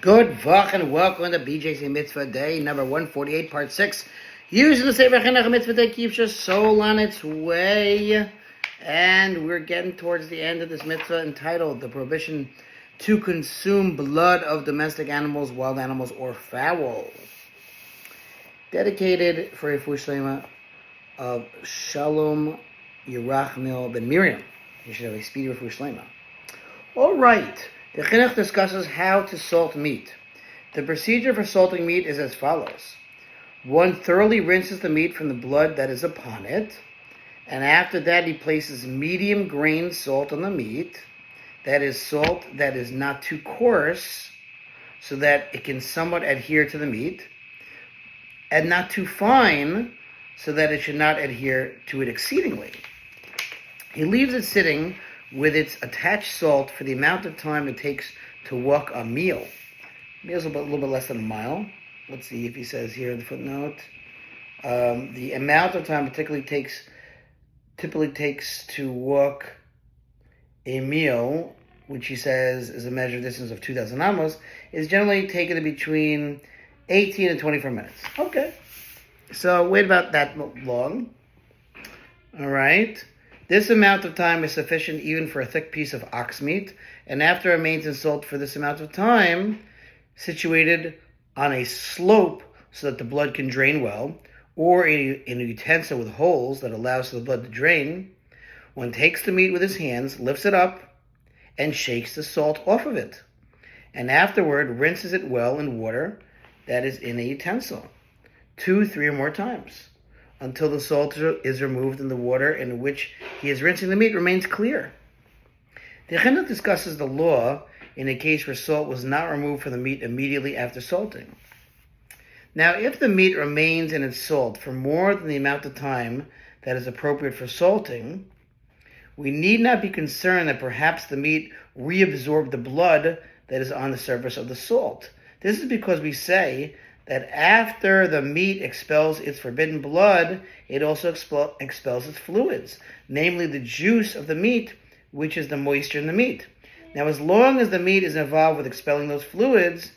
Good vach and welcome to BJC Mitzvah Day number 148, part 6. Using the Sefer Chinuch Mitzvah Day keeps your soul on its way. And we're getting towards the end of this mitzvah entitled The Prohibition to Consume Blood of Domestic Animals, Wild Animals, or Fowl. Dedicated for a Shlema of Shalom Yerachmiel ben Miriam. You should have a speedy refuah shlema. All right. The Chinuch discusses how to salt meat. The procedure for salting meat is as follows. One thoroughly rinses the meat from the blood that is upon it, and after that he places medium grain salt on the meat. That is salt that is not too coarse, so that it can somewhat adhere to the meat, and not too fine, so that it should not adhere to it exceedingly. He leaves it sitting with its attached salt for the amount of time it takes to walk a meal. Meal's a little bit less than a mile. Let's see if he says here in the footnote. The amount of time it typically takes to walk a meal, which he says is a measured distance of 2,000 amos, is generally taken to between 18 and 24 minutes. Okay. So wait about that long. All right. This amount of time is sufficient even for a thick piece of ox meat, and after it remains in salt for this amount of time, situated on a slope so that the blood can drain well, or in a utensil with holes that allows the blood to drain, one takes the meat with his hands, lifts it up, and shakes the salt off of it, and afterward rinses it well in water that is in a utensil, 2, 3, or more times, until the salt is removed and the water in which he is rinsing the meat remains clear. The Chinuch discusses the law in a case where salt was not removed from the meat immediately after salting. Now, if the meat remains in its salt for more than the amount of time that is appropriate for salting, we need not be concerned that perhaps the meat reabsorbed the blood that is on the surface of the salt. This is because we say that after the meat expels its forbidden blood, it also expels its fluids, namely the juice of the meat, which is the moisture in the meat. Now, as long as the meat is involved with expelling those fluids,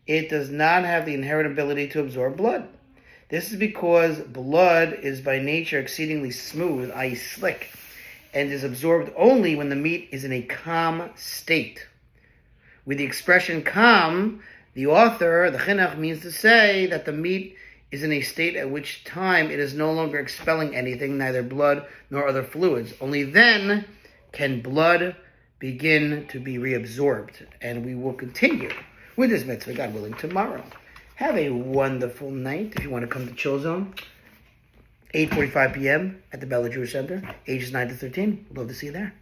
it does not have the inherent ability to absorb blood. This is because blood is by nature exceedingly smooth, i.e. slick, and is absorbed only when the meat is in a calm state. With the expression calm, the author, the Chinuch, means to say that the meat is in a state at which time it is no longer expelling anything, neither blood nor other fluids. Only then can blood begin to be reabsorbed. And we will continue with this mitzvah, God willing, tomorrow. Have a wonderful night. If you want to come to Chill Zone, 8:45 p.m. at the Bella Jewish Center, ages 9 to 13. Love to see you there.